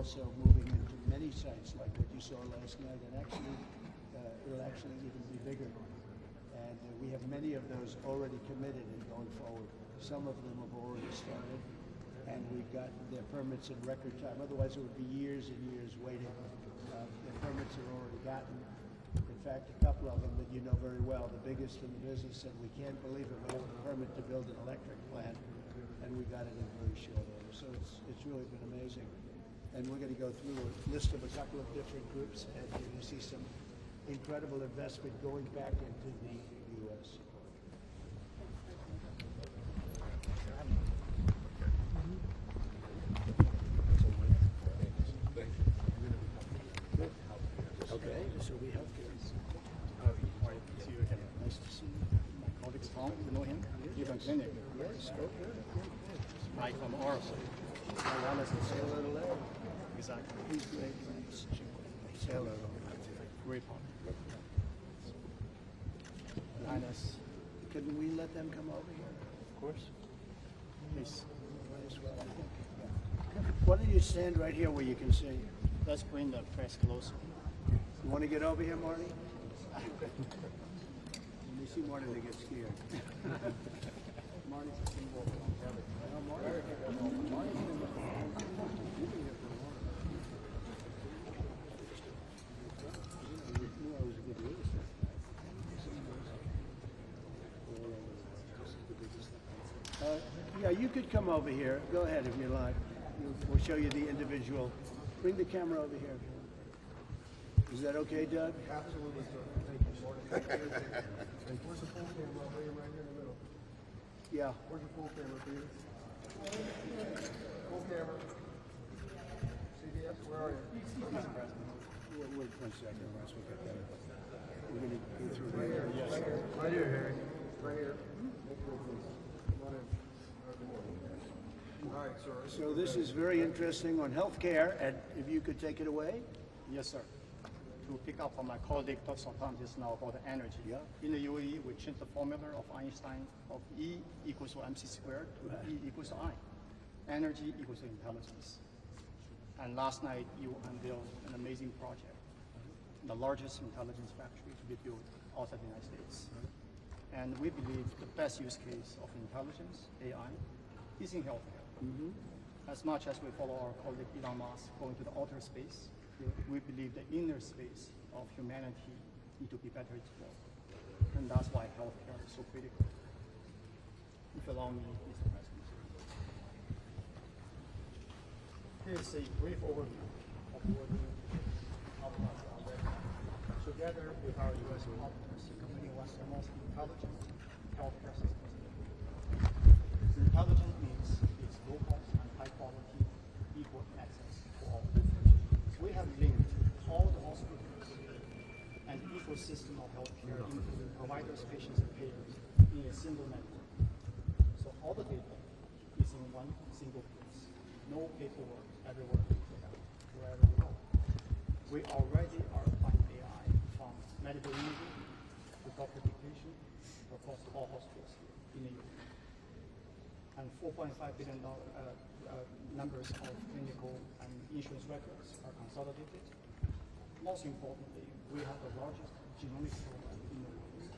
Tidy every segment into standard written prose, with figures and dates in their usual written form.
also moving into many sites like what you saw last night, and actually it'll actually even be bigger. And we have many of those already committed and going forward. Some of them have already started, and we've gotten their permits in record time. Otherwise, it would be years and years waiting. The permits are already gotten. In fact, a couple of them that you know very well, the biggest in the business, said we can't believe it. We have a permit to build an electric plant, and we got it in very short order. So it's really been amazing. And we're going to go through a list of a couple of different groups, and you're going to see some incredible investment going back into the U.S. Okay, so we have nice to see you. My colleagues from, you know him? Even clinic. Yes, good. Mike from Orso. Say hello to Larry. Exactly. He's great. Say hello. Great partner. Linus. Couldn't we let them come over here? Of course. Please. Might as well, I think. Yeah. Why don't you stand right here where you can see? Let's bring the press closer. You want to get over here, Marty? When you see Marty, they get scared. Marty's a symbol of longevity. Yeah, you could come over here. Go ahead if you like. We'll show you the individual. Bring the camera over here. Is that okay, Doug? Absolutely, sir. Thank you, Marty. Where's the full camera? I'll bring him right here in the middle. Yeah. Where's your full camera, Peter? Full camera. CBS, where are you? Wait 1 second, Russ. We'll get that. We're going to go through Right here. Yes. Right here, Harry. Right here. Come on in. All right, sir. So this is very interesting on healthcare, and if you could take it away. Yes, sir. To pick up on my colleague Dr. Sultan just now about the energy. Yeah. In the UAE, we changed the formula of Einstein of E equals to mc squared to E equals to I. Energy equals to intelligence. And last night, you unveiled an amazing project, the largest intelligence factory to be built outside the United States. And we believe the best use case of intelligence, AI, is in healthcare. As much as we follow our colleague Elon Musk going to the outer space, we believe the inner space of humanity need to be better explored. And that's why healthcare is so critical. If you allow me, Mr. President. Here's a brief overview of what we together with our U.S. partners, the company wants the most intelligent healthcare systems in the world. Intelligent means it's low cost and high quality, equal access for all. So we have linked all the hospitals and ecosystem of healthcare, including providers, patients, and payers, in a single network. So all the data is in one single place. No paperwork everywhere, wherever you go. We already are applying AI from medical imaging to doctor dictation across all hospitals in the U.S. And $4.5 billion numbers of clinical and insurance records are consolidated. Most importantly, we have the largest genomic program in the world,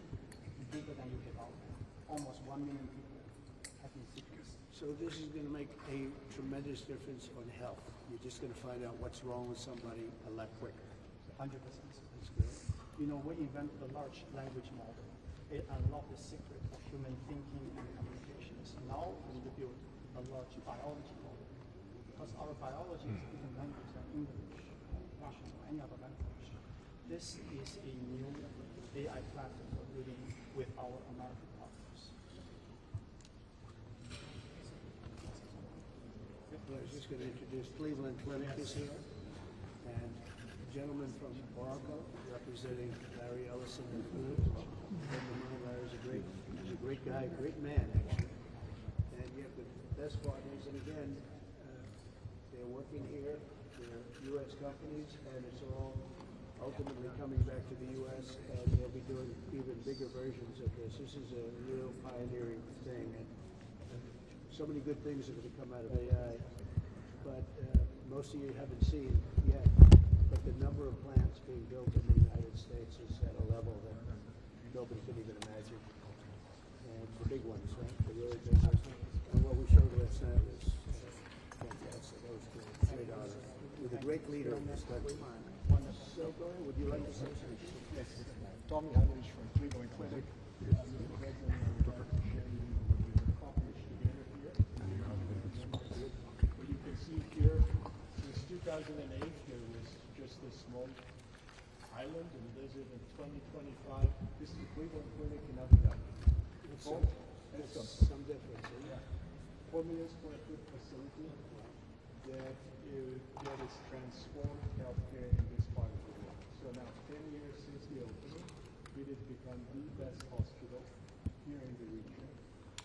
bigger than UK government. Almost 1 million people have been sequenced. So this is going to make a tremendous difference on health. You're just going to find out what's wrong with somebody a lot quicker. 100%. That's good. You know, we invented a large language model. It unlocked the secret of human thinking and communications. Now we need to build a large biology model. Because our biology is different language than English, Russian, or any other language. This is a new AI platform we're building with our American partners. I was just going to introduce Cleveland Clinic is here, and a gentleman from Morocco representing Larry Ellison and Food. Larry's he's a great guy, great man actually. And you have the best partners, and again, they're working here, they're U.S. companies, and it's all ultimately coming back to the U.S., and they'll be doing even bigger versions of this. This is a real pioneering thing, and so many good things are going to come out of AI. But most of you haven't seen yet, but the number of plants being built in the United States is at a level that nobody could even imagine. And the big ones, right? The really big ones. And what we showed last night was fantastic. That was great honor. With a great leader in this country. So, Brian, would you like to say something? Yes. Tommy Heinrich from Cleveland Clinic. You can see here, since 2008, there was just a small island in the desert. In 2025, this is the Cleveland Clinic in Abu Dhabi. That's some difference. Yeah. 4 million square foot facility that has transformed healthcare in this part of the world. So now, 10 years since the opening, it has become the best hospital here in the region,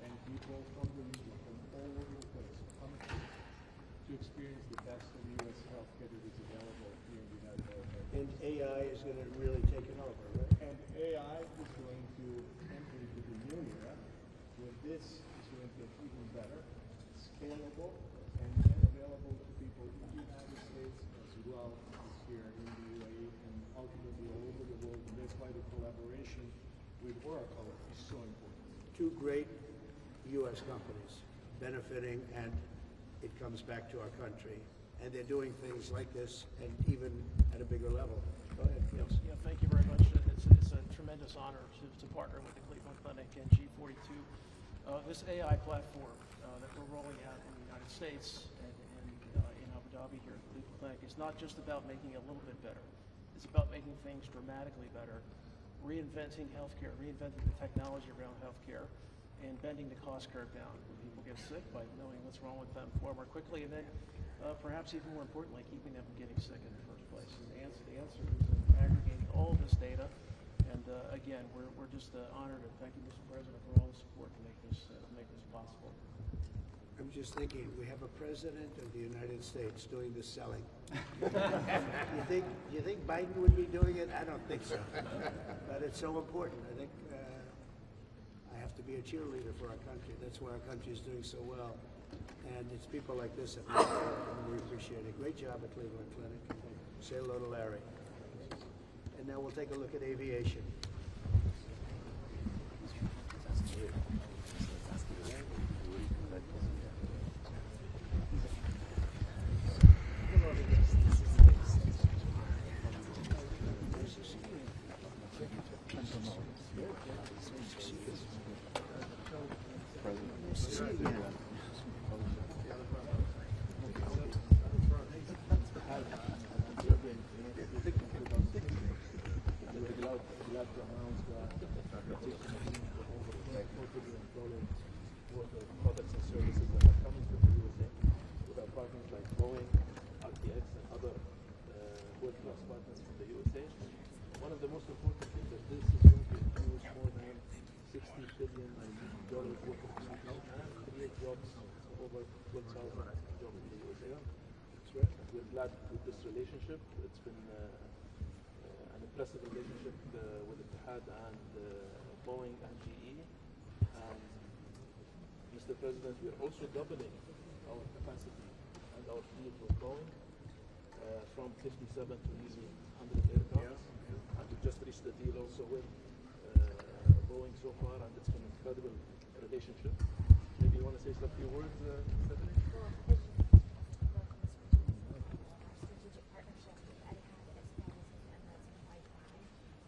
and people from the region, from all over the place, come to experience the best of U.S. healthcare that is available here in the United Arab Emirates. And AI is going to really take it over, right? And AI is going to enter into the new era, where this is going to get even better, scalable, and then available to people in the United States as well as here in the UAE and ultimately all over the world. And that's why the collaboration with Oracle is so important. Two great U.S. companies benefiting, and it comes back to our country. And they're doing things like this, and even at a bigger level. Go ahead, Yes, please. yeah, thank you very much. It's a tremendous honor to partner with the Cleveland Clinic and G42. This AI platform that we're rolling out in the United States and in Abu Dhabi here at the Cleveland Clinic is not just about making it a little bit better. It's about making things dramatically better, reinventing healthcare, reinventing the technology around healthcare, and bending the cost curve down when people get sick by knowing what's wrong with them far more quickly, and then perhaps even more importantly, keeping them from getting sick in the first place. And the answer is in aggregating all this data. And again, we're just honored, and thank you, Mr. President, for all the support to make this possible. I'm just thinking, we have a president of the United States doing this selling. You think Biden would be doing it? I don't think so. But it's so important. I think I have to be a cheerleader for our country. That's why our country is doing so well. And it's people like this that make it, and we appreciate it. Great job at Cleveland Clinic. Say hello to Larry. And now we'll take a look at aviation. Products and services that are coming from the USA with our partners like Boeing, RTX, and other world-class partners from the USA. One of the most important things that this is going to infuse more than $60 billion worth of income and create jobs, over 12,000 jobs in the USA. We're glad with this relationship. It's been an impressive relationship with Etihad and Boeing and GE. And Mr. President, we are also doubling our capacity and our fleet with Boeing from 57 to nearly 100 aircraft. And we just reached the deal also with Boeing so far, and it's been an incredible relationship. Maybe you want to say some few words, Stephanie? Well, as you mentioned, welcome, Mr. President. Our strategic partnership with Etihad as well as with Emirates and Wi-Fi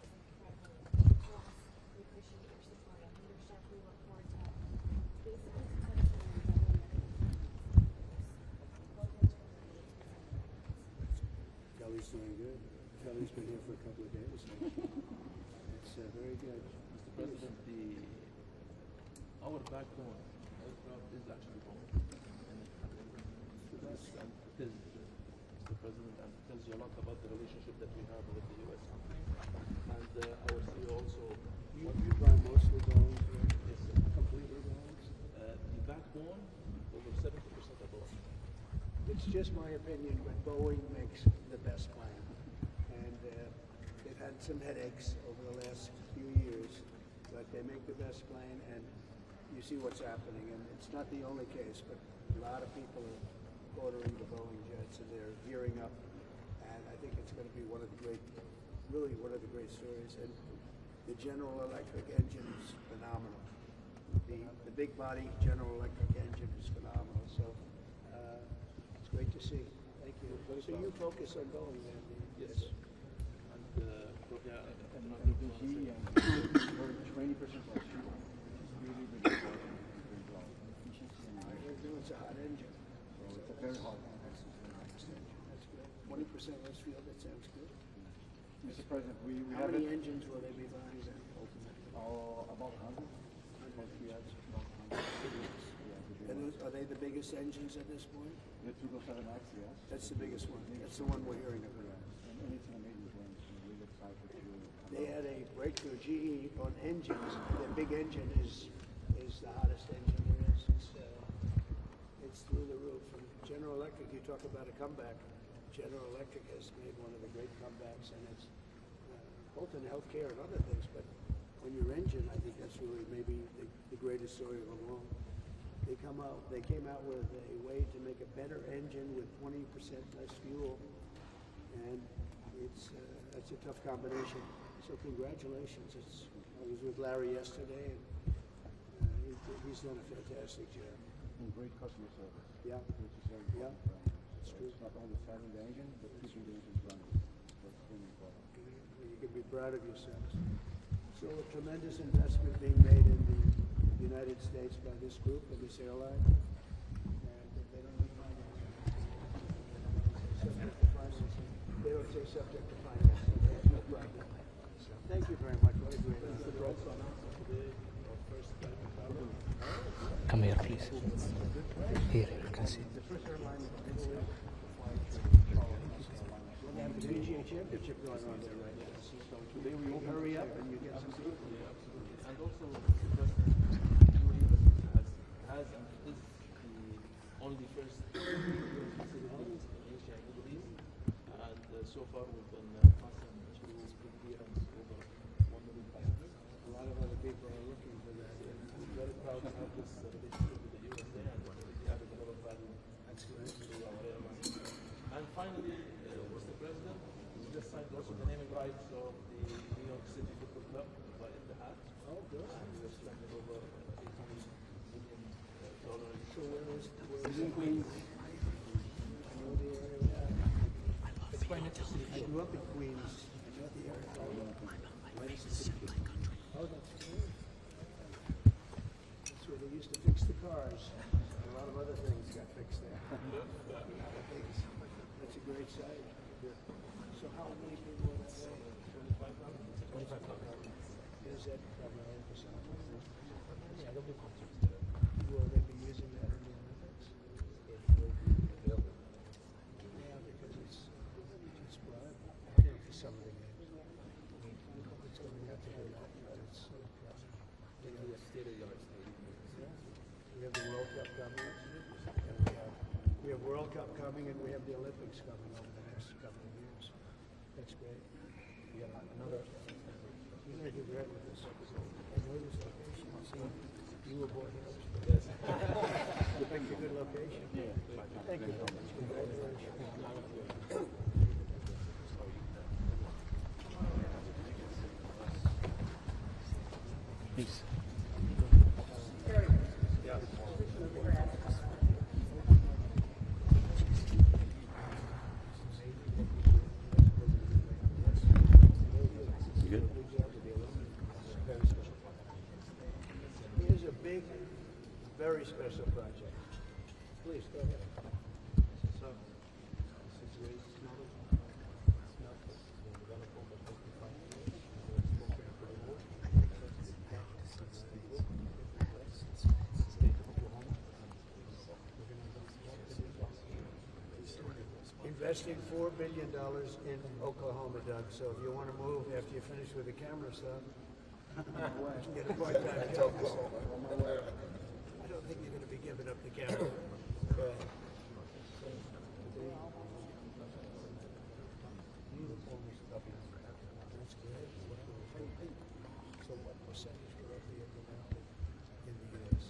is incredibly important to us. We appreciate your support and leadership. We look forward to basically successfully doubling Kelly's doing good. Kelly's been here for a couple of days. It's very good. Mr. President, our backbone aircraft is actually Boeing. And it is, Mr. President, and it tells you a lot about the relationship that we have with the U.S. company. And our CEO also. You buy mostly Boeing? Yes, sir. Completely Boeing? The backbone, over 70% of Boeing. It's just my opinion, but Boeing makes the best plane. And they've had some headaches over the last few years, but they make the best plane, and you see what's happening. And it's not the only case, but a lot of people are ordering the Boeing jets. so they're gearing up, and I think it's going to be one of the great, really one of the great stories. And the General Electric engine is phenomenal. The big body General Electric engine is phenomenal. So it's great to see. Thank you. So you focus on going there. Yes. And probably And the GE engine, 20% less fuel. It's really, really important in terms of efficiency and It's a hot engine. so it's a very hot exercise. That's good. 20% less fuel. That sounds good. Mr. President, we How have many it engines will they be buying then, ultimately? about 100. About 3 years, about 100. Yeah, And are they the biggest engines at this point? the 777X, yes. That's the biggest one. That's the one we're hearing about. And it's an amazing range. I'm really excited to. They had a breakthrough GE on engines. Their big engine is the hottest engine there is. It's through the roof. And General Electric, you talk about a comeback. General Electric has made one of the great comebacks, and it's both in healthcare and other things. But on your engine, I think that's really maybe the greatest story of them all. They came out with a way to make a better engine with 20% less fuel, and that's a tough combination. So congratulations. I was with Larry yesterday, and he's done a fantastic job. And great customer service. Yeah. Which is very Yeah. important. That's So true. it's not only selling the engine, but keeping the engine running. That's really important. You can be proud of yourselves. So a tremendous investment being made in the United States by this group and this airline. And they don't need financing. Subject to financing. They don't say subject to financing. That's no problem. Thank you very much. What a great honor. Come here, please. Here, you can see. The first airline in Italy. They have the PGA Championship going on there right now. So today we will hurry up and you get some people. and also the president has and is the only first facility in Asia and Middle East, and so far we've been awesome to bring clearance over 1 million passengers. A lot of other people are looking for that. We're very proud to have this relationship with the USA, and we added a lot of value That's great. to our airline. And finally, Mr. President, we just signed also the naming rights of the New York City Football Club by Etihad. Oh, good. And we have spent over $800 million. So where is in Queens? I know the area. I grew up in Queens. I know the area. Oh, that's great. That's where they used to fix the cars. A lot of other things got fixed there. That's a great site. So how many people are there? 25,000. Is that primarily for soccer? Yeah, there'll be concerts there. Will they be using that in the Olympics? Yeah, because it's broad. For some of the games. It's going to have to be that. It's so proud. We have the World Cup coming, and we have World Cup coming, and we have the Olympics coming over the next couple of years. That's great. We have another. You're going to do great with this. I know this location. See, you were born here. Yes. It's a good location. Yeah. Thank you very much. Congratulations. Please. Here's a big, very special project. Please, go ahead. So, this is great. Investing $4 billion in Oklahoma, Doug. So if you want to move after you finish with the camera stuff, get a part-time job. I don't think you're going to be giving up the camera. Go ahead. That's good. So what percentage could that be of the market in the U.S.?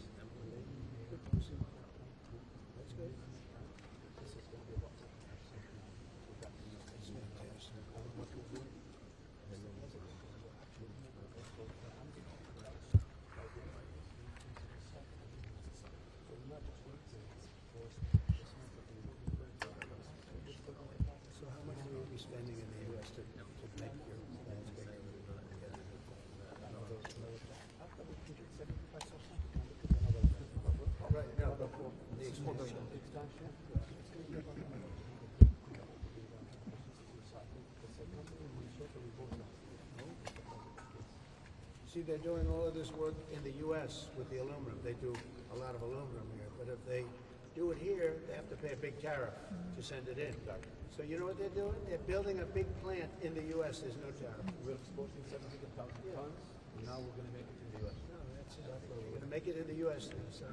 That's good. This is going to be a lot. See, they're doing all of this work in the U.S. with the aluminum. They do a lot of aluminum here, but if they do it here, they have to pay a big tariff to send it in. So you know what they're doing? They're building a big plant in the U.S. There's no tariff. We're exporting 700,000 tons, and now we're going to make it in the U.S. No, that's it. We're going to make it in the U.S. Then, so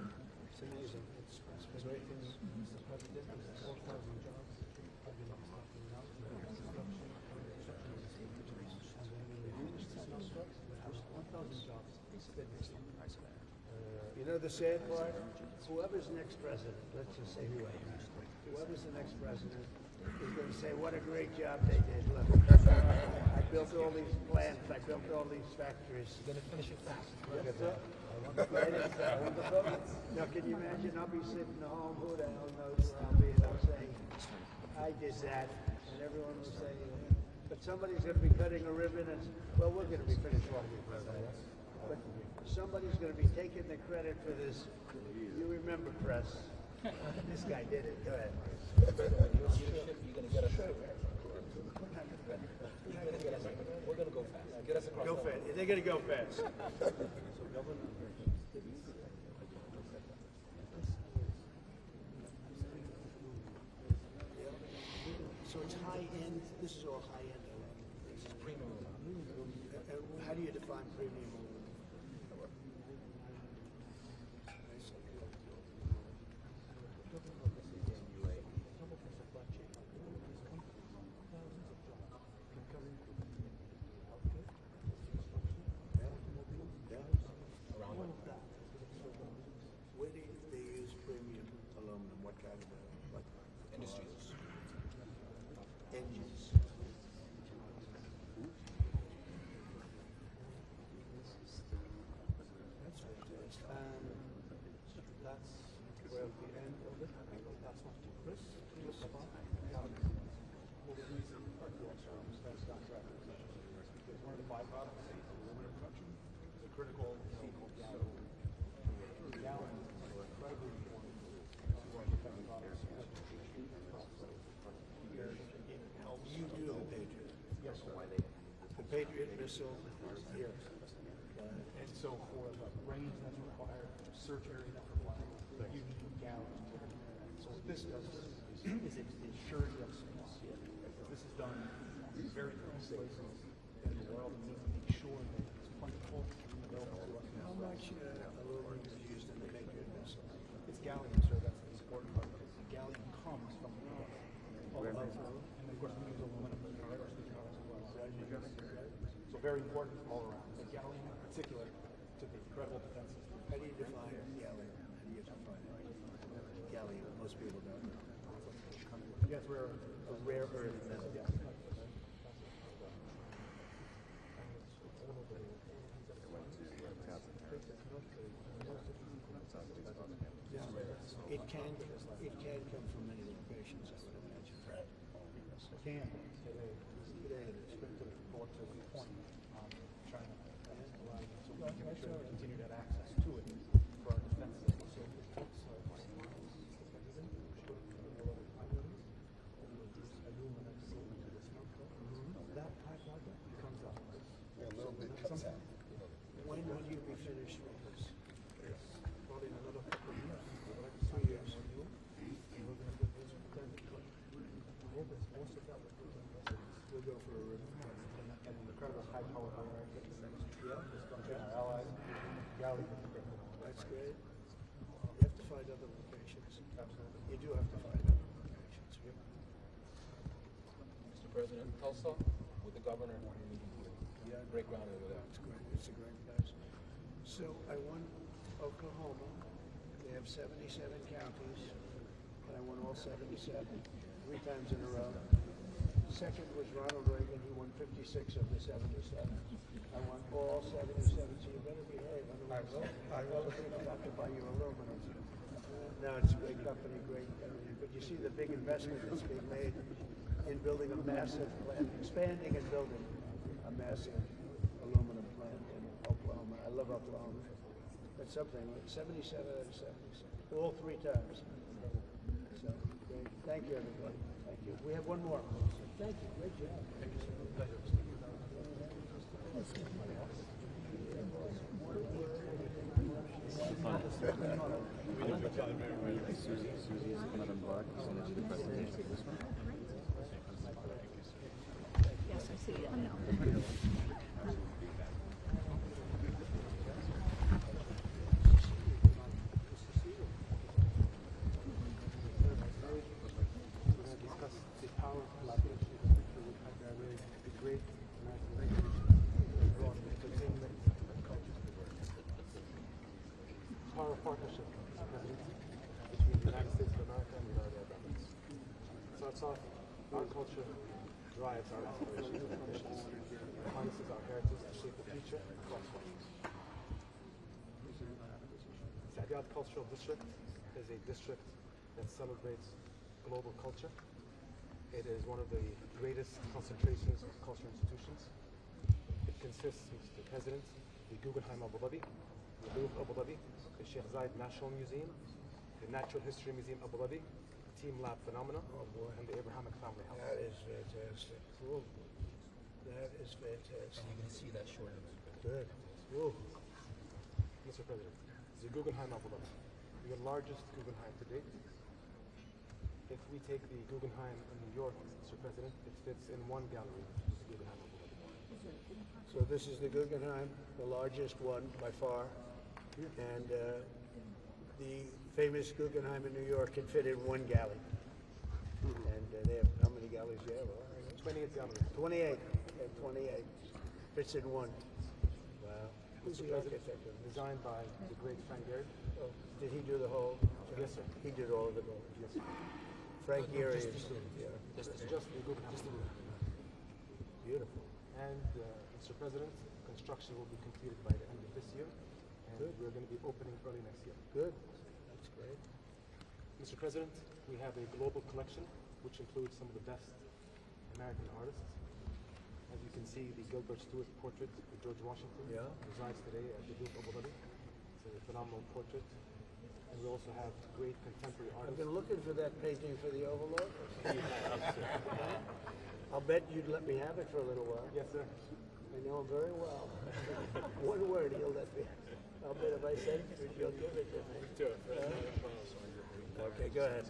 it's amazing. It's great things. Mr. President, 4,000 jobs have been lost now. Construction, and then we reduce the construct, 1,000 jobs. You know the sad part? Whoever's next president, let's just say whoever's the next president is going to say, what a great job they did. Look, I built all these plants, I built all these factories. You're going to finish it fast. Look at that. Now, can you imagine? I'll be sitting home, who the hell knows where I'll be, and I'm saying, I did that, and everyone will say, but somebody's going to be cutting a ribbon, and, well, we're going to be finished long before that. But somebody's going to be taking the credit for this. You remember, press. This guy did it. Go ahead. You're going to get us there. We're going to go fast. Get us across. Go fast. They're going to go fast. So, Governor, So it's high end. This is all high end. this is premium. How do you define premium? Where do they use premium aluminum? What kind of what Industries. engines? That's fantastic. That's where the end of it. That's not to Chris. Chris spot. Well, the reason that's contract because one of the byproducts of aluminum production is a critical chemical gallon. Gallons are incredibly important to our defense products. It helps. You do the Patriot. Yes, sir. The Patriot missile here. And so for the range that's required, search area that's required, you need gallons. So what this does is it ensures you have supply. This is done in very few places in the world, and we need to make sure that it's plentiful and available to us. How much aluminum is used in the Patriot missile? It's gallium, sir. That's the important part. Because the gallium comes from the and then of course we use aluminum in our aerospace products as well. So very important all around. The gallium in particular to the incredible defense system. How do you define gallium? How do you define it? Gallium, most people don't know. Yes, rare. A rare earth metal. Yes. It can come from many locations, I would imagine. Can today it's been to the point China. So we can make sure we continue to have access to it for our defense system. That project comes out. A little bit comes out. When will you be finished with this? Probably in another couple of years. 3 years. And we're going to get this most of that We'll go for a ribbon. and the incredible high power Yeah, our allies, gallium is critical. that's great. You have to find other locations. Absolutely. You do have to find other locations. Mr. President, Tulsa, with the governor, we're meeting here. Yeah. Great ground over there. It's great. It's a great place. So I won Oklahoma. They have 77 counties, and I won all 77 3 times in a row. Second was Ronald Reagan. He won 56 of the 77. I won all 77. So you better behave. Otherwise, I will have to buy you aluminum. No, it's a great company, great. But you see the big investment that's being made in building a massive plant, expanding and building a massive aluminum plant in Oklahoma. I love Oklahoma. That's something. 77 out of 77. All 3 times. Thank you, everybody. Thank you. We have one more. Thank you. Great job. Thank you, sir. Pleasure. Susie is going to embark as soon as the president takes this one. Yes, I see it. Discuss the power of collaboration in the future with the great American Revolution that brought entertainment and culture to the world. Power of partnership, Mr. President, between the United States of America and the United Arab Emirates. Starts off, our culture drives our aspirations and ambitions, harnesses our heritage to shape the future across cultures. Saadiyat Cultural District is a district that celebrates global culture. It is one of the greatest concentrations of cultural institutions. It consists, Mr. President, the Guggenheim Abu Dhabi, the Louvre Abu Dhabi, the Sheikh Zayed National Museum, the Natural History Museum Abu Dhabi, Team Lab Phenomena, and the Abrahamic Family House. That is fantastic. Whoa. That is fantastic. You can see that short. Good. Whoa. Mr. President, the Guggenheim Abu Dhabi, the largest Guggenheim to date. If we take the Guggenheim in New York, Mr. President, it fits in one gallery, which is the Guggenheim Abu Dhabi. So this is the Guggenheim, the largest one by far. And the famous Guggenheim in New York can fit in one galley. And they have, how many galleys do you have? 28 galleries. 28. They have 28. Fits in one. Wow. Who's Mr. the President, architect? designed by the great Frank Gehry. Oh, did he do the whole? Yes, sir. He did all of it. Yes, sir. Frank Gehry is, yeah, It's just the Guggenheim. beautiful. And, Mr. President, construction will be completed by the end of this year, and Good. we're going to be opening early next year. Good. That's great. Mr. President, we have a global collection, which includes some of the best American artists. As you can see, the Gilbert Stuart portrait of George Washington resides today at the Louvre Abu Dhabi. It's a phenomenal portrait. And we also have great contemporary I've artists. been looking for that painting for the Overlord. I'll bet you'd let me have it for a little while. Yes, sir. I know him very well. One word, he'll let me. I'll bet if I send it, you'll give it to me. Okay, go ahead.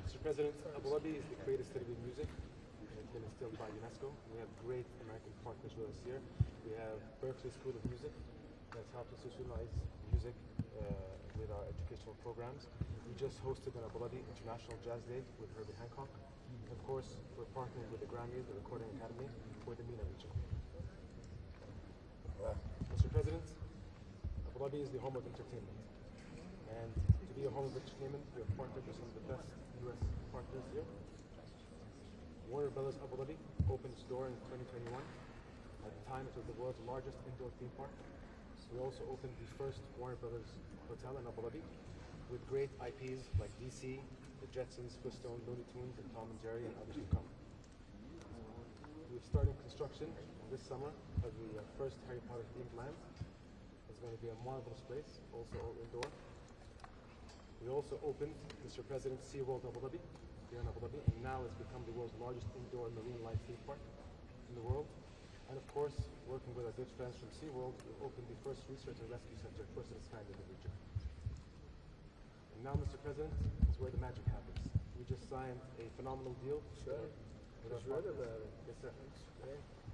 Mr. President, Abu Dhabi is the greatest city of music. It's been instilled by UNESCO. We have great American partners with us here. We have Berkeley School of Music that's helped institutionalize music with our educational programs. We just hosted an Abu Dhabi International Jazz Day with Herbie Hancock. And of course, we're partnering with the Grammys, the Recording Academy, for the MENA region. Mr. President, Abu Dhabi is the home of entertainment. And to be a home of entertainment, we have partnered with some of the best U.S. partners here. Warner Brothers Abu Dhabi opened its door in 2021. At the time, it was the world's largest indoor theme park. We also opened the first Warner Brothers hotel in Abu Dhabi with great IPs like DC, the Jetsons, Flintstones, Looney Tunes, and Tom and Jerry, and others to come. We're starting construction this summer of the first Harry Potter themed land. It's going to be a marvelous place, also all indoor. We also opened, Mr. President, SeaWorld Abu Dhabi here in Abu Dhabi, and now it's become the world's largest indoor marine life theme park in the world. And of course, working with our good friends from SeaWorld, we opened the first research and rescue center, first of its kind in the region. And now, Mr. President, is where the magic happens. We just signed a phenomenal deal. Sure. With our Just read partners. about it. Yes, sir.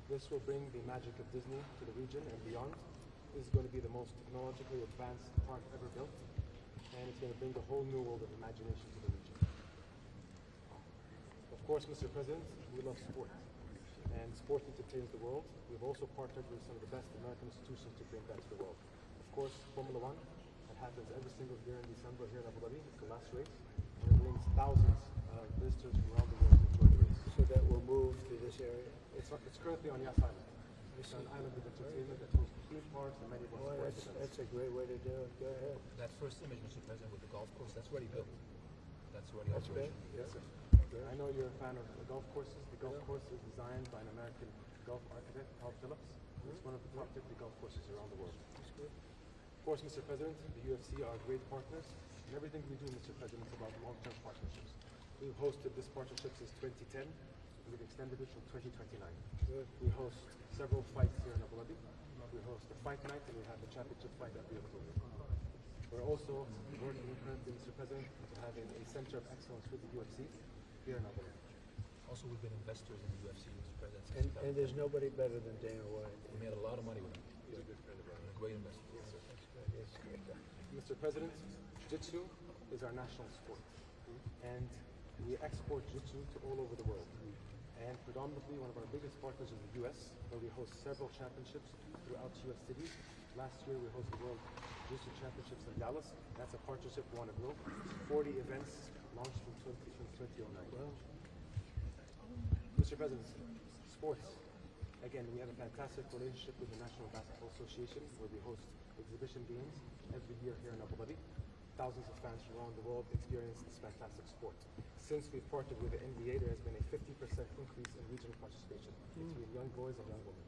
This will bring the magic of Disney to the region and beyond. This is going to be the most technologically advanced park ever built, and it's going to bring the whole new world of imagination to the region. Of course, Mr. President, we love sport, and sport entertains the world. We've also partnered with some of the best American institutions to bring that to the world. Of course, Formula One, that happens every single year in December here in Abu Dhabi. It's the last race, and it brings thousands of visitors from around the world to enjoy the race. So that will move to this area. It's currently on Yas Island. It's an island of entertainment that hosts theme parks and many more Boy, sports events. that's a great way to do it. Go ahead. That first image, Mr. President, with the golf course, that's already built. That's already That's big. operational. Yes, sir. I know you're a fan of the golf courses. The golf course is designed by an American golf architect, Paul Phillips. It's one of the top 50 golf courses around the world. Of course, Mr. President, the UFC are great partners. And everything we do, Mr. President, is about long-term partnerships. We've hosted this partnership since 2010, and we've extended it till 2029. We host several fights here in Abu Dhabi. We host a fight night, and we have the championship fight every October. We're also working currently, Mr. President, to having a center of excellence with the UFC here in Abu Dhabi. Also, we've been investors in the UFC, Mr. President. And there's nobody better than Dana White. We made a lot of money with him. He's a good friend of ours. A great investor. Mr. President, Jiu-Jitsu is our national sport, and we export Jiu-Jitsu to all over the world. And predominantly, one of our biggest partners is the U.S., where we host several championships throughout U.S. cities. Last year, we hosted the World Jiu-Jitsu Championships in Dallas. That's a partnership we want to grow. 40 events launched from 2009. Mr. President, sports. Again, we have a fantastic relationship with the National Basketball Association, where we host exhibition games every year here in Abu Dhabi. Thousands of fans from around the world experience this fantastic sport. Since we've partnered with the NBA, there has been a 50% increase in regional participation between young boys and young women.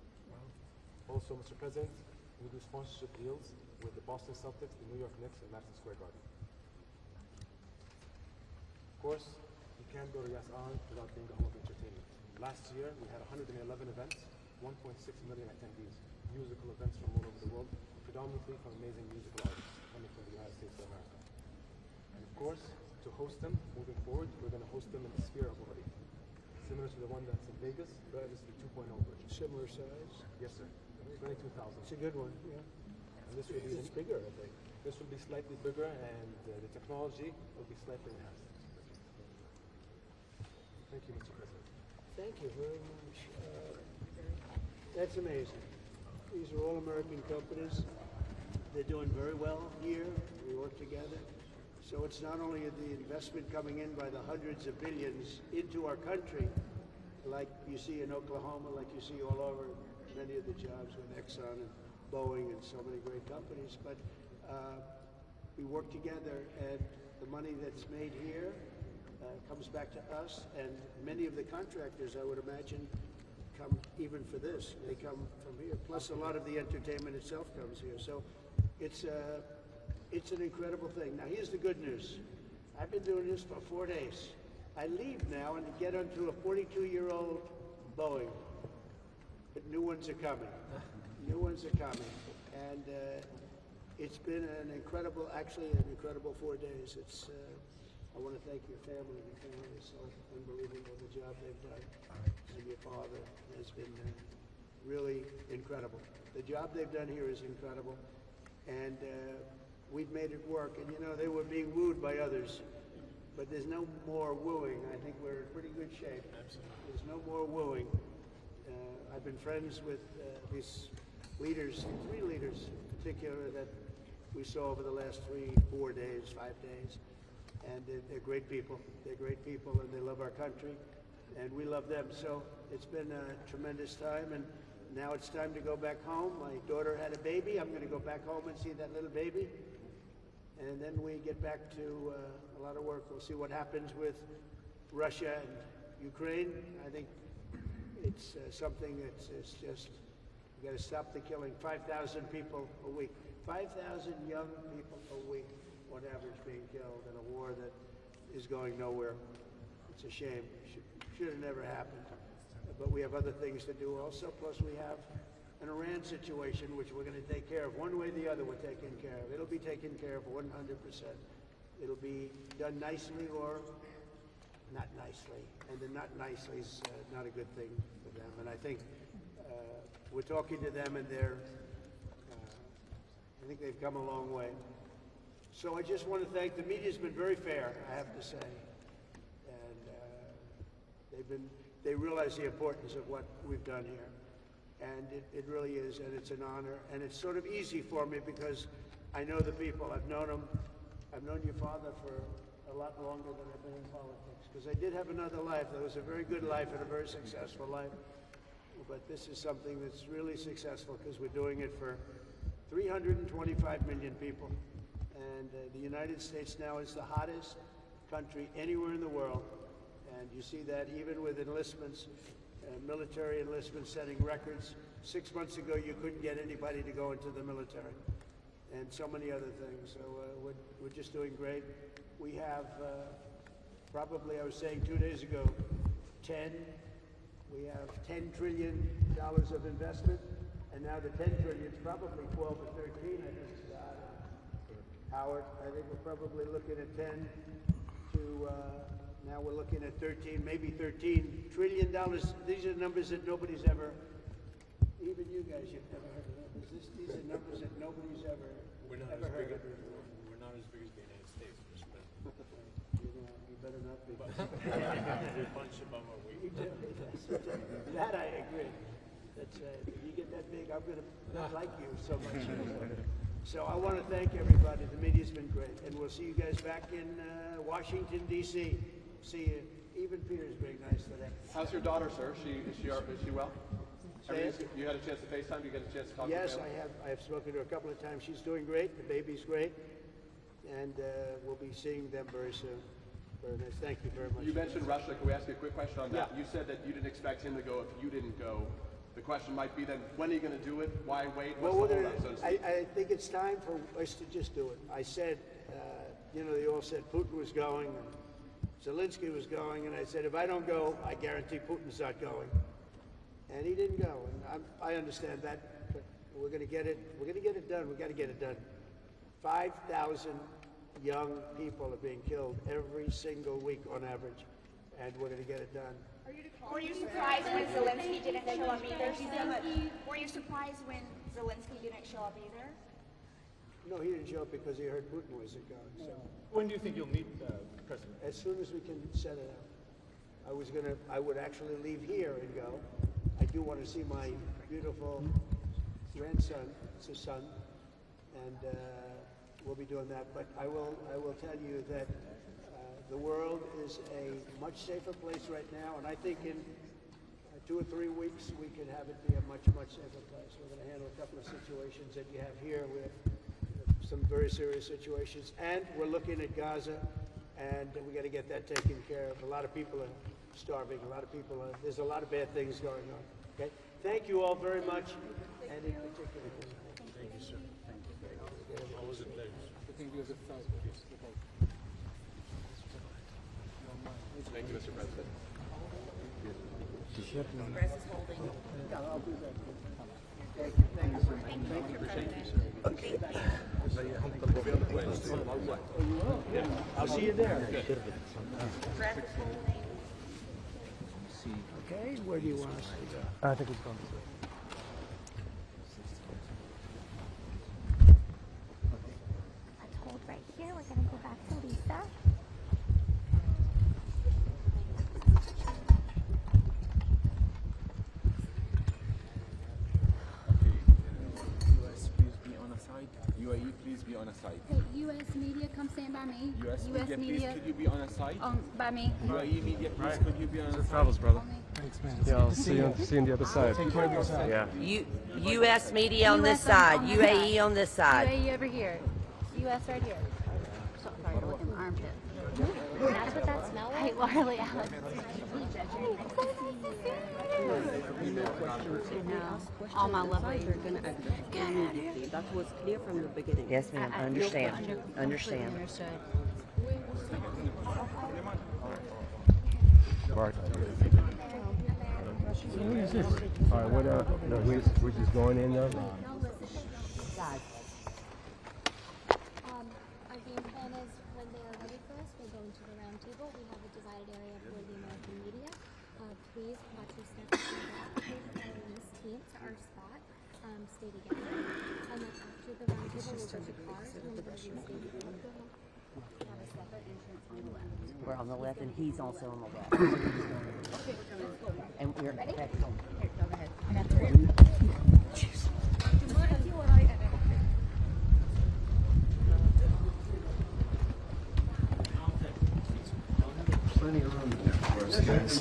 Also, Mr. President, we do sponsorship deals with the Boston Celtics, the New York Knicks, and Madison Square Garden. Of course, you can't go to Yas An without being a home of entertainment. Last year, we had 111 events, 1.6 million attendees, musical events from all over the world, predominantly from amazing musical artists coming from the United States of America. And of course, to host them moving forward, we're going to host them in the Sphere of Abu Dhabi, similar to the one that's in Vegas, but this is the 2.0 version. Similar size? Yes, sir. 22,000. It's a good one, yeah. And this will be It's bigger, I think. This will be slightly bigger, and the technology will be slightly enhanced. Thank you, Mr. President. Thank you very much. That's amazing. These are all American companies. They're doing very well here. We work together. So it's not only the investment coming in by the hundreds of billions into our country, like you see in Oklahoma, like you see all over many of the jobs with Exxon and Boeing and so many great companies, but we work together, and the money that's made here comes back to us, and many of the contractors, I would imagine, come even for this. They come from here. Plus, a lot of the entertainment itself comes here. So it's an incredible thing. Now, here's the good news. I've been doing this for 4 days. I leave now and get onto a 42-year-old Boeing, but new ones are coming. New ones are coming. And it's been an incredible 4 days. I want to thank your family. Your family is so unbelievable, the job they've done. And your father has been really incredible. The job they've done here is incredible. And we've made it work. And, you know, they were being wooed by others. But there's no more wooing. I think we're in pretty good shape. Absolutely. There's no more wooing. I've been friends with these leaders, 3 leaders in particular that we saw over the last 3, 4 days, 5 days. And they're great people. They're great people, and they love our country, and we love them. So it's been a tremendous time, and now it's time to go back home. My daughter had a baby. I'm going to go back home and see that little baby. And then we get back to a lot of work. We'll see what happens with Russia and Ukraine. I think it's something that's just, we got to stop the killing. 5,000 people a week. 5,000 young people a week on average being killed in a war that is going nowhere. It's a shame. Should have never happened. But we have other things to do also. Plus we have an Iran situation which we're going to take care of. One way or the other we're taking care of. It'll be taken care of 100%. It'll be done nicely or not nicely. And the not nicely is not a good thing for them. And I think we're talking to them, and I think they've come a long way. So I just want to thank, the media's been very fair, I have to say. And they realize the importance of what we've done here. And it really is, and it's an honor. And it's sort of easy for me because I know the people. I've known them. I've known your father for a lot longer than I've been in politics. Because I did have another life. That was a very good life and a very successful life. But this is something that's really successful because we're doing it for 325 million people. And the United States now is the hottest country anywhere in the world. And you see that even with enlistments, military enlistments setting records. 6 months ago, you couldn't get anybody to go into the military. And so many other things. So we're just doing great. We have probably, I was saying 2 days ago, 10. We have $10 trillion of investment, and now the 10 trillion is probably 12 or 13, I think, Howard. I think we're probably looking at 10 to, now we're looking at 13, maybe $13 trillion. These are numbers that nobody's ever, even you guys, you've never heard of them. These are numbers that nobody's ever heard of. We're not as big as the United States. You better not be. We punch above our weight. You do. That I agree. That's if you get that big, I'm going to not like you so much. So I want to thank everybody. The media's been great, and we'll see you guys back in Washington D.C. See you. Even Peter's being nice today. How's your daughter, sir? Is she well? You had a chance to FaceTime? You get a chance to talk to her? Yes, I have spoken to her a couple of times. She's doing great. The baby's great, and we'll be seeing them very soon. Very nice. Thank you very much. You mentioned Russia. Can we ask you a quick question on that? Yeah. You said that you didn't expect him to go if you didn't go. The question might be then, when are you going to do it? Why wait? What's Well, the holdup, so to speak? I think it's time for us to just do it. I said, they all said Putin was going, and Zelensky was going, and I said, if I don't go, I guarantee Putin's not going. And he didn't go, and I understand that, but we're going to get it. We're going to get it done. We've got to get it done. 5,000 young people are being killed every single week on average, and we're going to get it done. Were you surprised when Zelensky didn't show up either? Were you surprised when Zelensky didn't show up either? No, he didn't show up because he heard Putin wasn't going. So When do you think you'll meet the president? as soon as we can set it up, I would actually leave here and go. I do want to see my beautiful grandson. It's a son, and we'll be doing that. But I will tell you that the world is a much safer place right now, and I think in 2 or 3 weeks we can have it be a much, much safer place. We're going to handle a couple of situations that you have here. We have some very serious situations, and we're looking at Gaza, and we got to get that taken care of. A lot of people are starving. A lot of people are. There's a lot of bad things going on. Okay. Thank you all very much, and in particular. Thank you, sir. Always a pleasure. Thank you, Mr. President. Press is holding. Yeah, I'll do that. Thank you. Thank you, sir. Thank you. We'll be on the plane. I'll see you there. Press is holding. Okay, where do you want us to go? I think it's going I told right here we're going to go back to Lisa. US, please be on a side. UAE, please be on a side. Hey, U.S. media, come stand by me. US media, please, could you be on a side? By me. UAE media, please, could you be on a side? Travels, brother. Yeah, I'll see you on the other side. Yeah. U.S. media on this side, UAE on this side. UAE over here. U.S. right here. Sorry, you're looking armpit. That's what that smell like? Hey, Larly, Alex. All my lovelies are going to immediately. That was clear from the beginning. Yes, ma'am, understand. Understand. Mark. Who is this? All right, we're just going in now. Our game plan is when they are ready for us, we'll go into the round table. We have a divided area for the American media. Please watch your steps. Please follow this team to our spot. Stay together. And then after the round table, we'll go to cars. And then we'll go to the stadium. Have a separate entrance on the left. We're on the left, and he's also on the left. And we're ready? Here, go ahead. I got the Plenty of room there for us, guys.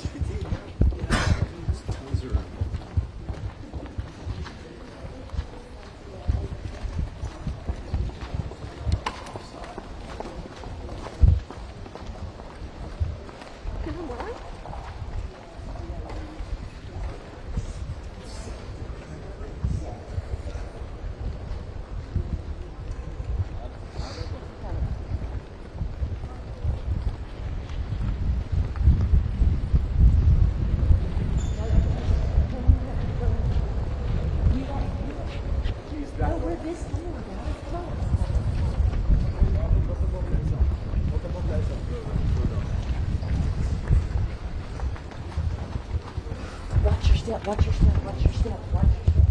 step, watch your step, watch your step, watch your step.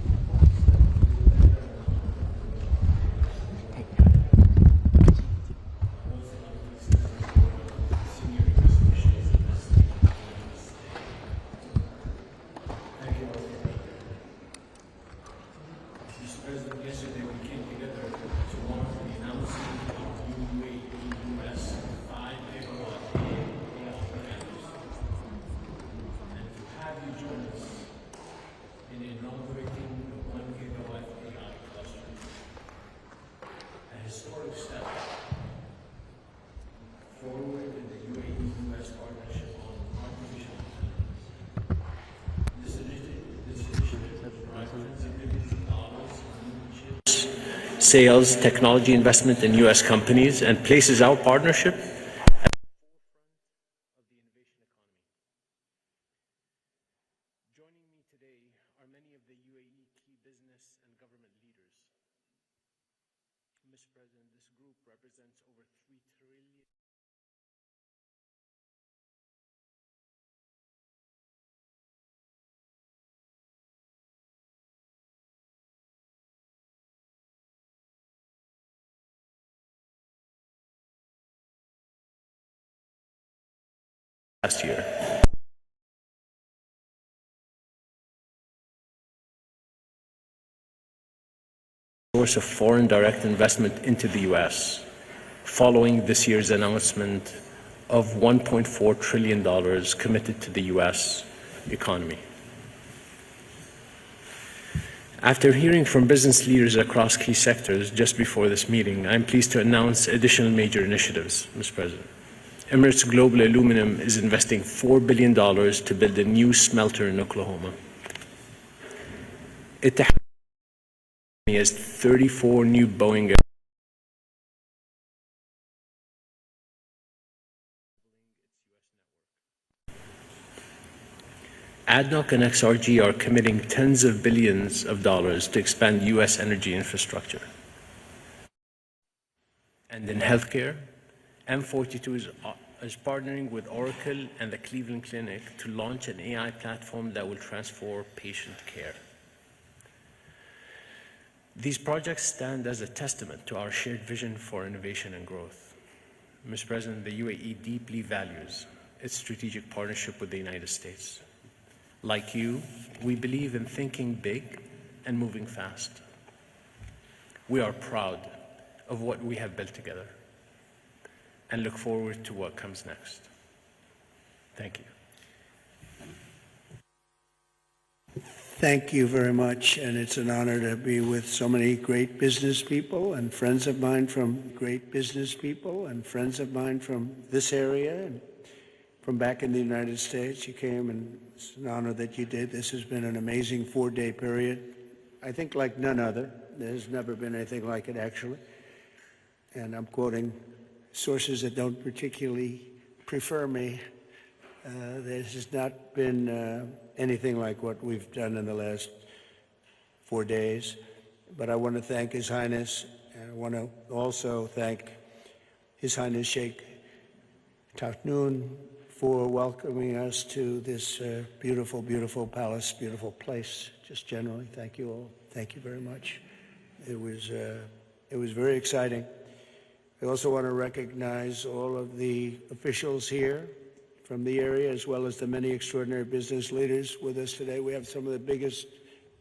Sales, technology investment in U.S. companies, and places our partnership at the forefront of the innovation economy. Joining me today are many of the UAE key business and government leaders. Mr. President, this group represents over $3 trillion. Last year. Source of foreign direct investment into the U.S. following this year's announcement of $1.4 trillion committed to the U.S. economy. After hearing from business leaders across key sectors just before this meeting, I'm pleased to announce additional major initiatives, Mr. President. Emirates Global Aluminum is investing $4 billion to build a new smelter in Oklahoma. It has 34 new Boeing aircraft. ADNOC and XRG are committing tens of billions of dollars to expand U.S. energy infrastructure. And in healthcare, M42 is partnering with Oracle and the Cleveland Clinic to launch an AI platform that will transform patient care. These projects stand as a testament to our shared vision for innovation and growth. Mr. President, the UAE deeply values its strategic partnership with the United States. Like you, we believe in thinking big and moving fast. We are proud of what we have built together and look forward to what comes next. Thank you. Thank you very much, and it's an honor to be with so many great business people and friends of mine from great business people and friends of mine from this area and from back in the United States. You came, and it's an honor that you did. This has been an amazing 4-day period, I think like none other. There's never been anything like it, actually. And I'm quoting sources that don't particularly prefer me. There has not been anything like what we've done in the last 4 days. But I want to thank His Highness, and I want to also thank His Highness Sheikh Tahnoon for welcoming us to this beautiful, beautiful palace, beautiful place, just generally. Thank you all. Thank you very much. It was very exciting. I also want to recognize all of the officials here from the area, as well as the many extraordinary business leaders with us today. We have some of the biggest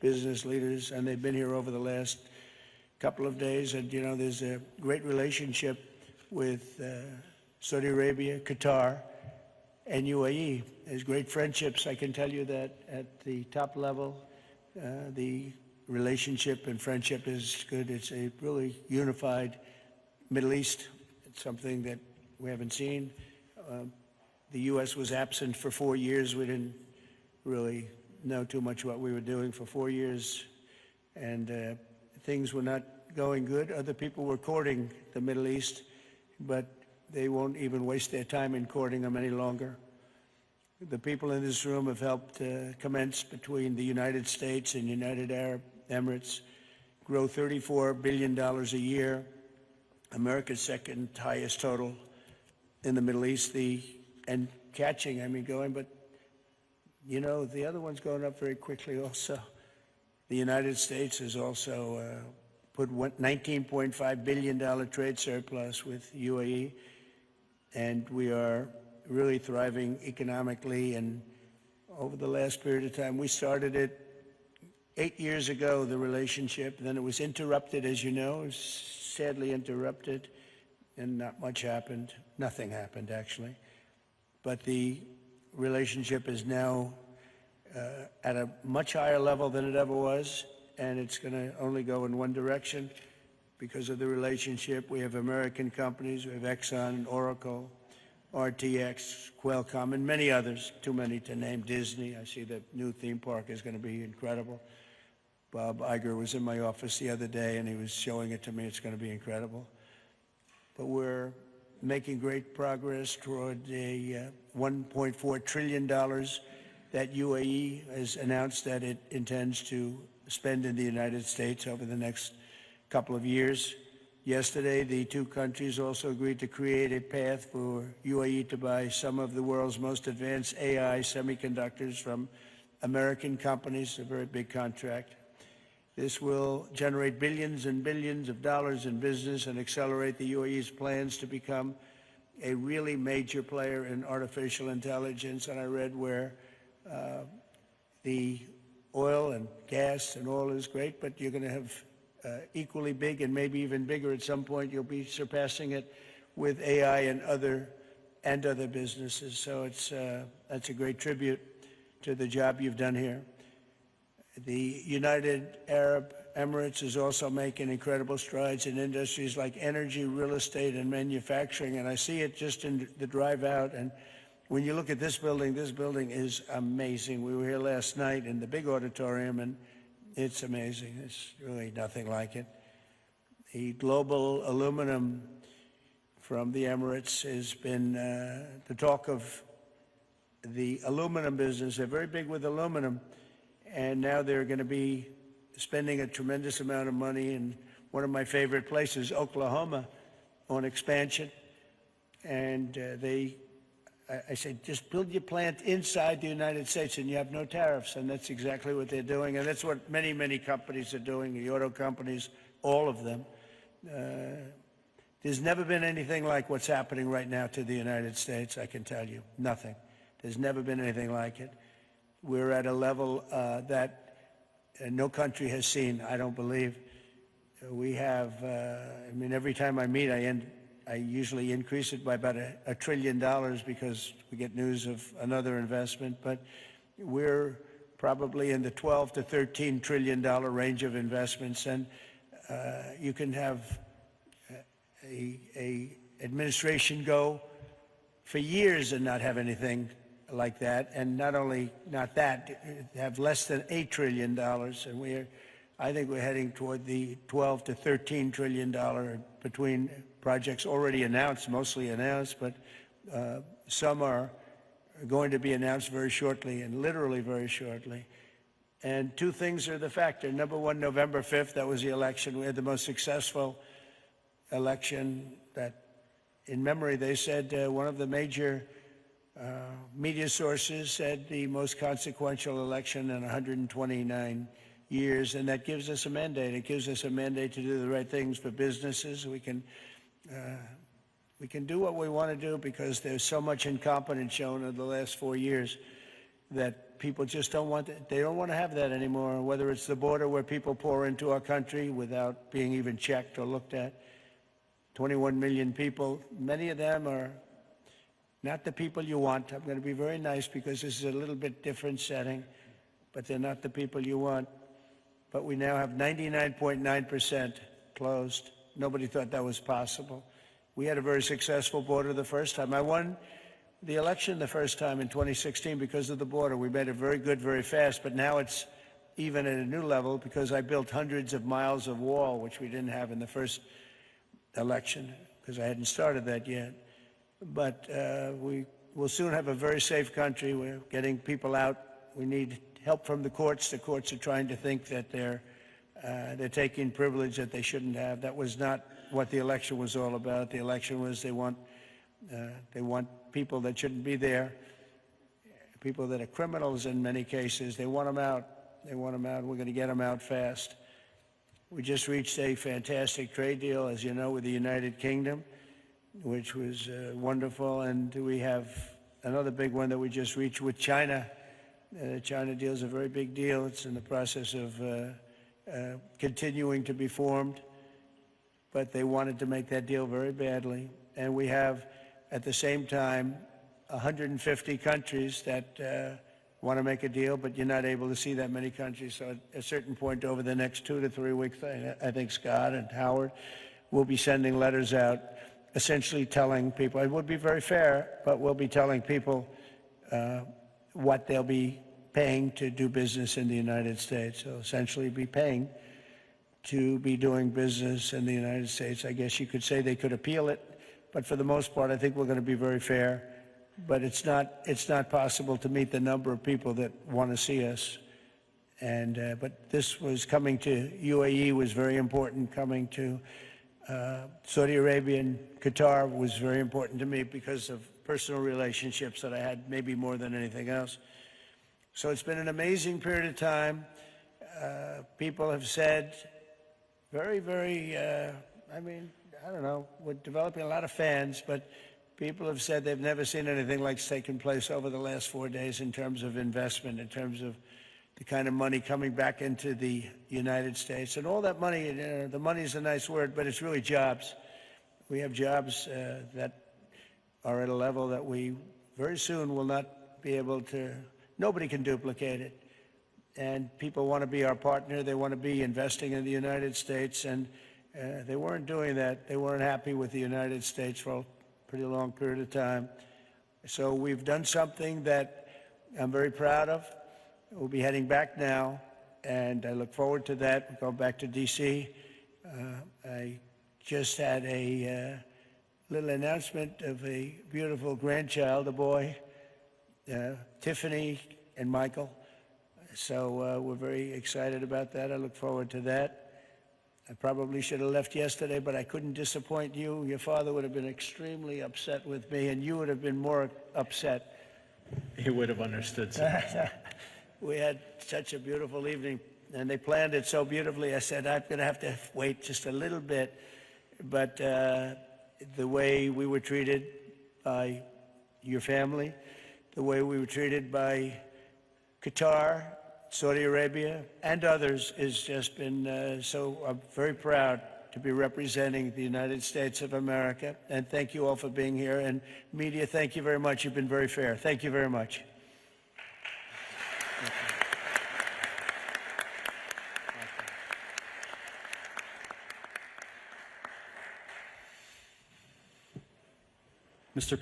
business leaders, and they've been here over the last couple of days. And, you know, there's a great relationship with Saudi Arabia, Qatar, and UAE. There's great friendships. I can tell you that at the top level, the relationship and friendship is good. It's a really unified Middle East. It's something that we haven't seen. The U.S. was absent for 4 years. We didn't really know too much what we were doing for 4 years, and things were not going good. Other people were courting the Middle East, but they won't even waste their time in courting them any longer. The people in this room have helped commence between the United States and United Arab Emirates, grow $34 billion a year, America's second highest total in the Middle East, and catching, I mean, going, but You know, the other one's going up very quickly also. The United States has also put $19.5 billion trade surplus with UAE, and we are really thriving economically. And over the last period of time, we started it 8 years ago, the relationship. Then it was interrupted, as you know, it was sadly interrupted, and not much happened. Nothing happened, actually. But the relationship is now at a much higher level than it ever was, and it's going to only go in one direction because of the relationship. We have American companies, we have Exxon, Oracle, RTX, Qualcomm, and many others, too many to name. Disney, I see the new theme park is going to be incredible. Bob Iger was in my office the other day, and he was showing it to me. It's going to be incredible. But we're making great progress toward a $1.4 trillion that UAE has announced that it intends to spend in the United States over the next couple of years. Yesterday, the two countries also agreed to create a path for UAE to buy some of the world's most advanced AI semiconductors from American companies, a very big contract. This will generate billions and billions of dollars in business and accelerate the UAE's plans to become a really major player in artificial intelligence. And I read where the oil and gas and oil is great, but you're going to have equally big and maybe even bigger at some point. You'll be surpassing it with AI and other businesses. So that's a great tribute to the job you've done here. The United Arab Emirates is also making incredible strides in industries like energy, real estate, and manufacturing. And I see it just in the drive out. And when you look at this building is amazing. We were here last night in the big auditorium, and it's amazing. It's really nothing like it. The global aluminum from the Emirates has been the talk of the aluminum business. They're very big with aluminum, and now they're going to be spending a tremendous amount of money in one of my favorite places, Oklahoma, on expansion. And I said, just build your plant inside the United States and you have no tariffs. And that's exactly what they're doing. And that's what many, many companies are doing, the auto companies, all of them. There's never been anything like what's happening right now to the United States, I can tell you. Nothing. There's never been anything like it. We're at a level that no country has seen, I don't believe. We have, I mean, every time I meet, I usually increase it by about $1 trillion because we get news of another investment, but we're probably in the $12 to $13 trillion range of investments, and you can have a administration go for years and not have anything like that, and not only not that, have less than $8 trillion, and I think we're heading toward the $12 to $13 trillion between projects already announced, mostly announced, but some are going to be announced very shortly, and literally very shortly. And two things are the factor. Number one, November 5th, that was the election. We had the most successful election that, in memory, they said one of the major media sources said the most consequential election in 129 years, and that gives us a mandate. It gives us a mandate to do the right things for businesses. We can do what we want to do because there's so much incompetence shown in the last 4 years that people just don't want it. They don't want to have that anymore, whether it's the border where people pour into our country without being even checked or looked at. 21 million people, many of them are not the people you want. I'm going to be very nice because this is a little bit different setting, but they're not the people you want. But we now have 99.9% closed. Nobody thought that was possible. We had a very successful border the first time. I won the election the first time in 2016 because of the border. We made it very good, very fast, but now it's even at a new level because I built hundreds of miles of wall, which we didn't have in the first election because I hadn't started that yet. But we will soon have a very safe country. We're getting people out. We need help from the courts. The courts are trying to think that they're taking privilege that they shouldn't have. That was not what the election was all about. The election was they want people that shouldn't be there, people that are criminals in many cases. They want them out. They want them out. We're going to get them out fast. We just reached a fantastic trade deal, as you know, with the United Kingdom, which was wonderful. And we have another big one that we just reached with China. China deal is a very big deal. It's in the process of continuing to be formed. But they wanted to make that deal very badly. And we have, at the same time, 150 countries that want to make a deal, but you're not able to see that many countries. So at a certain point over the next 2 to 3 weeks, I think Scott and Howard will be sending letters out essentially telling people, it would be very fair, but we'll be telling people what they'll be paying to do business in the United States. So essentially be paying to be doing business in the United States. I guess you could say they could appeal it, but for the most part, I think we're going to be very fair. But it's not possible to meet the number of people that want to see us. And but this was coming to UAE was very important. Coming to Saudi Arabia and Qatar was very important to me because of personal relationships that I had, maybe more than anything else. So it's been an amazing period of time. People have said very, very, I mean, I don't know, we're developing a lot of fans, but people have said they've never seen anything like's taken place over the last 4 days in terms of investment, in terms of the kind of money coming back into the United States. And all that money, the money is a nice word, but it's really jobs. We have jobs that are at a level that we very soon will not be able to, nobody can duplicate it. And people want to be our partner. They want to be investing in the United States. And they weren't doing that. They weren't happy with the United States for a pretty long period of time. So we've done something that I'm very proud of. We'll be heading back now, and I look forward to that. We'll go back to D.C. I just had a little announcement of a beautiful grandchild, a boy, Tiffany and Michael. So we're very excited about that. I look forward to that. I probably should have left yesterday, but I couldn't disappoint you. Your father would have been extremely upset with me, and you would have been more upset. He would have understood, sir. We had such a beautiful evening, and they planned it so beautifully. I said, I'm going to have to wait just a little bit. But the way we were treated by your family, the way we were treated by Qatar, Saudi Arabia, and others has just been so I'm very proud to be representing the United States of America. And thank you all for being here. And media, thank you very much. You've been very fair. Thank you very much. Mr.